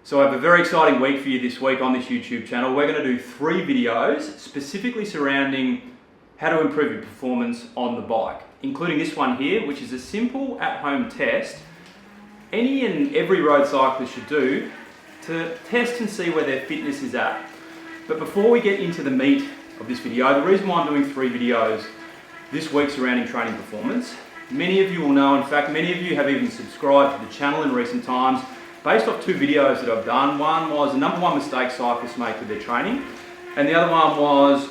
So I have a very exciting week for you this week on this YouTube channel. We're going to do 3 videos specifically surrounding how to improve your performance on the bike, including this one here, which is a simple at-home test any and every road cyclist should do to test and see where their fitness is at. But before we get into the meat of this video, the reason why I'm doing 3 videos this week surrounding training performance, many of you will know, in fact many of you have even subscribed to the channel in recent times, based off 2 videos that I've done. One was the number 1 mistake cyclists make with their training, and the other one was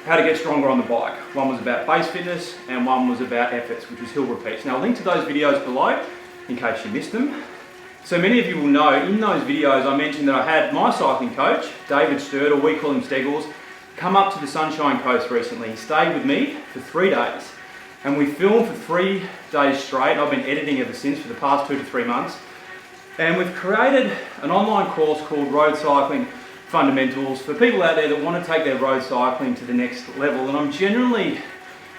how to get stronger on the bike. One was about base fitness and one was about efforts, which was hill repeats. Now I'll link to those videos below in case you missed them. So many of you will know in those videos I mentioned that I had my cycling coach, David Sturt, or we call him Steggles, come up to the Sunshine Coast recently. He stayed with me for 3 days and we filmed for 3 days straight. I've been editing ever since for the past 2 to 3 months. And we've created an online course called Road Cycling Fundamentals for people out there that want to take their road cycling to the next level. And I'm genuinely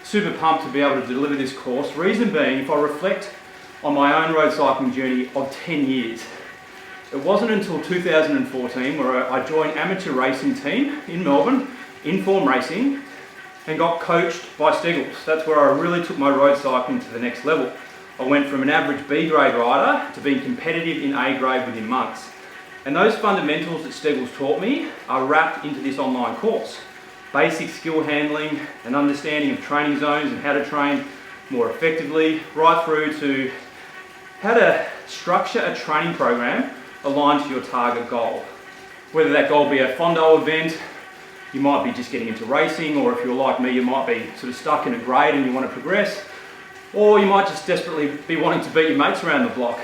super pumped to be able to deliver this course. Reason being, if I reflect on my own road cycling journey of 10 years, it wasn't until 2014 where I joined amateur racing team in Melbourne, Inform Racing, and got coached by Steggles. That's where I really took my road cycling to the next level. I went from an average B grade rider to being competitive in A grade within months. And those fundamentals that Steggles taught me are wrapped into this online course. Basic skill handling, an understanding of training zones and how to train more effectively, right through to how to structure a training program aligned to your target goal. Whether that goal be a Fondo event, you might be just getting into racing, or if you're like me, you might be sort of stuck in a grade and you want to progress. Or you might just desperately be wanting to beat your mates around the block.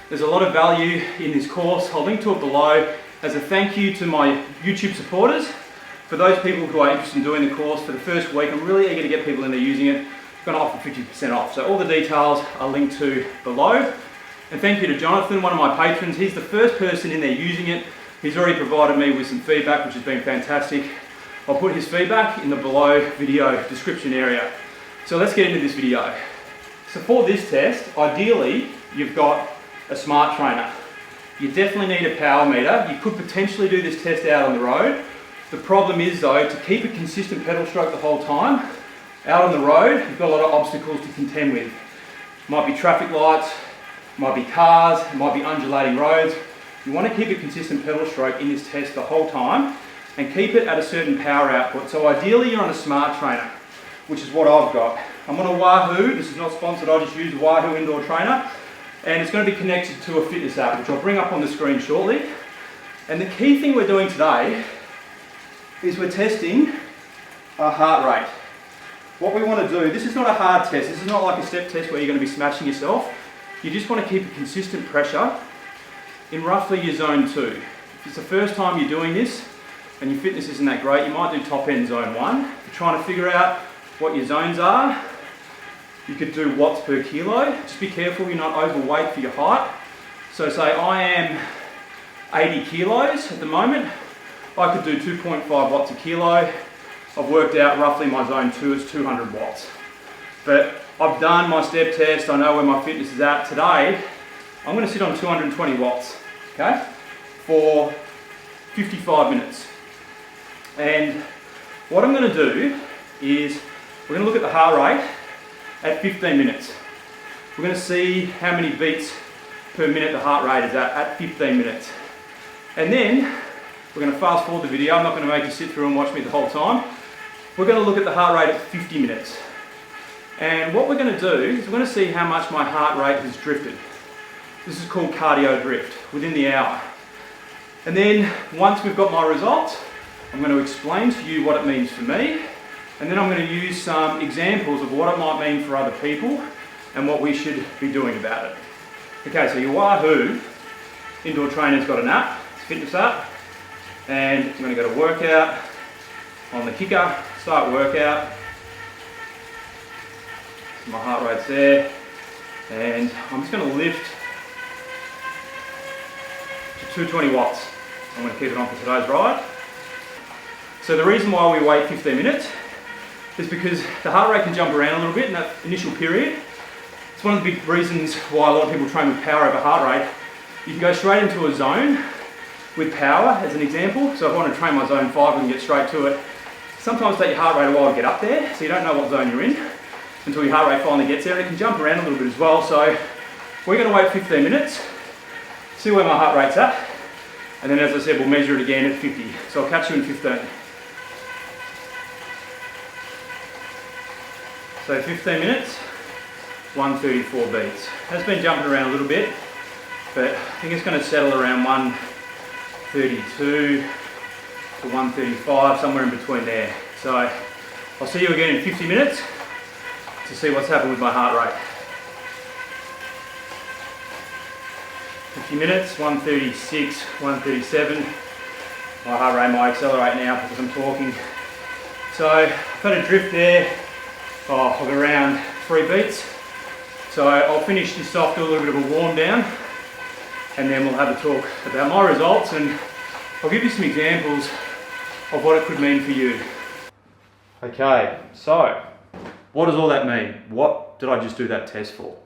There's a lot of value in this course. I'll link to it below as a thank you to my YouTube supporters. For those people who are interested in doing the course for the first week, I'm really eager to get people in there using it. I'm going to offer 50% off. So all the details are linked to below. And thank you to Jonathan, one of my patrons. He's the first person in there using it. He's already provided me with some feedback, which has been fantastic. I'll put his feedback in the below video description area. So let's get into this video. So for this test, ideally, you've got a smart trainer. You definitely need a power meter. You could potentially do this test out on the road. The problem is though, to keep a consistent pedal stroke the whole time, out on the road, you've got a lot of obstacles to contend with. Might be traffic lights, might be cars, it might be undulating roads. You want to keep a consistent pedal stroke in this test the whole time and keep it at a certain power output. So ideally you're on a smart trainer, which is what I've got. I'm on a Wahoo, this is not sponsored, I just use a Wahoo indoor trainer, and it's going to be connected to a fitness app, which I'll bring up on the screen shortly. And the key thing we're doing today is we're testing our heart rate. What we want to do, this is not a hard test, this is not like a step test where you're going to be smashing yourself. You just want to keep a consistent pressure in roughly your zone 2. If it's the first time you're doing this and your fitness isn't that great, you might do top end zone 1. If you're trying to figure out what your zones are, you could do watts per kilo. Just be careful you're not overweight for your height. So say I am 80 kilos at the moment, I could do 2.5 watts a kilo. I've worked out roughly my zone 2 is 200 watts. But I've done my step test, I know where my fitness is at. Today, I'm going to sit on 220 watts, okay, for 55 minutes. And what I'm going to do is we're going to look at the heart rate at 15 minutes. We're going to see how many beats per minute the heart rate is at 15 minutes. And then we're going to fast forward the video. I'm not going to make you sit through and watch me the whole time. We're going to look at the heart rate at 50 minutes. And what we're going to do is we're going to see how much my heart rate has drifted. This is called cardio drift within the hour. And then once we've got my results, I'm going to explain to you what it means for me. And then I'm going to use some examples of what it might mean for other people and what we should be doing about it. Okay, so your Wahoo indoor trainer's got an app, it's a fitness app, and I'm going to go to workout on the Kickr, start workout. So my heart rate's there, and I'm just going to lift to 220 watts. I'm going to keep it on for today's ride. So the reason why we wait 15 minutes is because the heart rate can jump around a little bit in that initial period. It's one of the big reasons why a lot of people train with power over heart rate You can go straight into a zone with power as an example. So if I want to train my zone 5, we can get straight to it. Sometimes take your heart rate a while to get up there, so you don't know what zone you're in until your heart rate finally gets there, and it can jump around a little bit as well. So we're going to wait 15 minutes, see where my heart rate's at, and then as I said, we'll measure it again at 50. So I'll catch you in 15. So 15 minutes, 134 beats. Has been jumping around a little bit, but I think it's going to settle around 132 to 135, somewhere in between there. So I'll see you again in 50 minutes to see what's happened with my heart rate. 50 minutes, 136, 137. My heart rate might accelerate now because I'm talking. So I've had a drift there of around 3 beats. So I'll finish this off, do a little bit of a warm down, and then we'll have a talk about my results, and I'll give you some examples of what it could mean for you. Okay, so what does all that mean? What did I just do that test for?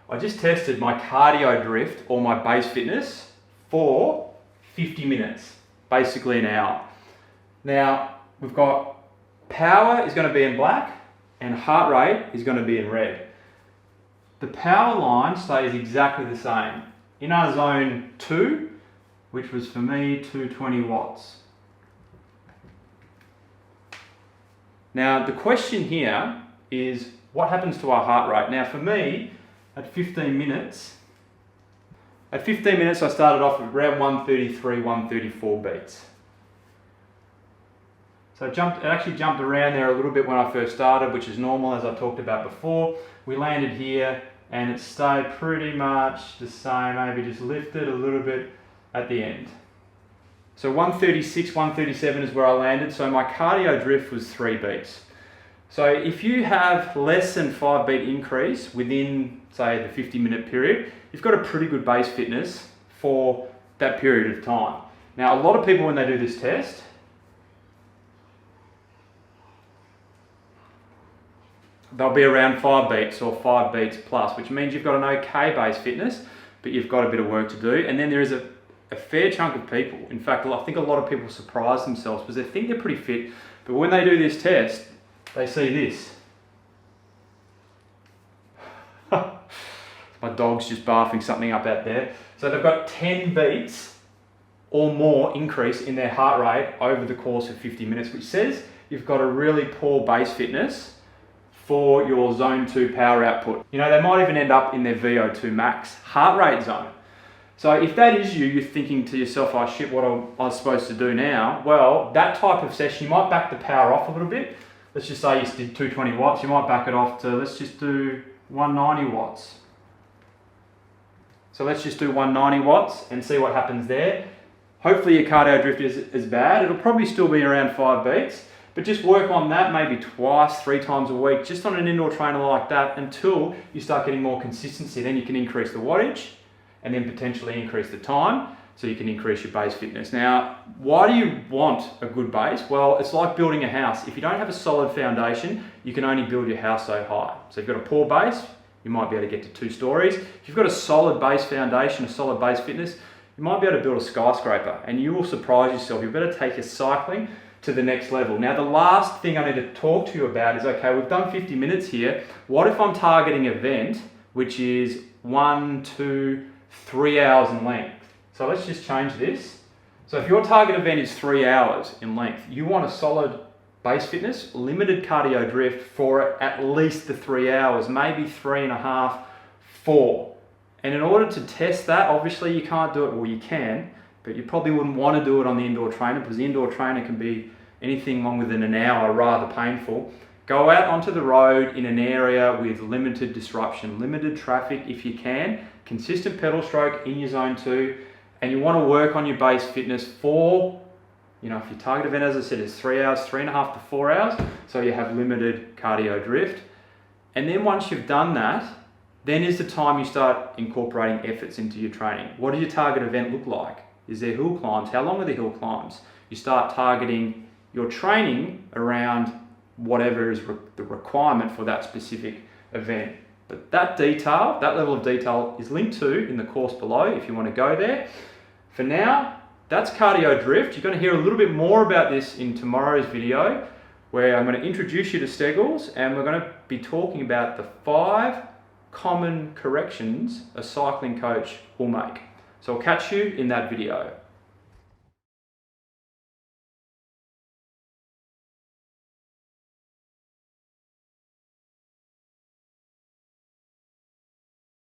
I just tested my cardio drift or my base fitness for 50 minutes, basically an hour. Now, we've got power is going to be in black and heart rate is going to be in red. The power line stays exactly the same. In our zone 2, which was for me 220 watts. Now, the question here is what happens to our heart rate? Now, for me, at 15 minutes, I started off at around 133, 134 beats. So it actually jumped around there a little bit when I first started, which is normal, as I talked about before. We landed here and it stayed pretty much the same, maybe just lifted a little bit at the end. So 136, 137 is where I landed. So my cardio drift was 3 beats. So if you have less than 5 beat increase within, say, the 50-minute period, you've got a pretty good base fitness for that period of time. Now, a lot of people, when they do this test, they'll be around 5 beats or 5 beats plus, which means you've got an okay base fitness, but you've got a bit of work to do. And then there is a fair chunk of people. In fact, I think a lot of people surprise themselves because they think they're pretty fit, but when they do this test, they see this. My dog's just barfing something up out there. So they've got 10 beats or more increase in their heart rate over the course of 50 minutes, which says you've got a really poor base fitness for your zone 2 power output. You know, they might even end up in their VO2 max heart rate zone. So if that is you, you're thinking to yourself, oh shit, what am I supposed to do now? Well, that type of session, you might back the power off a little bit. Let's just say you did 220 watts, you might back it off to, let's just do 190 watts. So let's just do 190 watts and see what happens there. Hopefully your cardio drift is bad. It'll probably still be around 5 beats, but just work on that maybe twice, 3 times a week, just on an indoor trainer like that until you start getting more consistency. Then you can increase the wattage and then potentially increase the time so you can increase your base fitness. Now, why do you want a good base? Well, it's like building a house. If you don't have a solid foundation, you can only build your house so high. So if you've got a poor base, you might be able to get to 2 stories. If you've got a solid base foundation, a solid base fitness, you might be able to build a skyscraper and you will surprise yourself. You better take your cycling to the next level. Now, the last thing I need to talk to you about is, okay, we've done 50 minutes here. What if I'm targeting an event which is 1, 2, 3 hours in length? So let's just change this. So if your target event is 3 hours in length, you want a solid base fitness, limited cardio drift for at least the 3 hours, maybe 3.5, 4. And in order to test that, obviously you can't do it, well you can, but you probably wouldn't want to do it on the indoor trainer because the indoor trainer can be anything longer than an hour, rather painful. Go out onto the road in an area with limited disruption, limited traffic if you can, consistent pedal stroke in your zone 2, and you want to work on your base fitness for, you know, if your target event, as I said, is 3 hours, 3.5 to 4 hours, so you have limited cardio drift. And then once you've done that, then is the time you start incorporating efforts into your training. What does your target event look like? Is there hill climbs? How long are the hill climbs? You start targeting your training around whatever is the requirement for that specific event. But that detail, that level of detail is linked to in the course below if you want to go there. For now, that's cardio drift. You're going to hear a little bit more about this in tomorrow's video, where I'm going to introduce you to Steggles and we're going to be talking about the 5 common corrections a cycling coach will make. So I'll catch you in that video.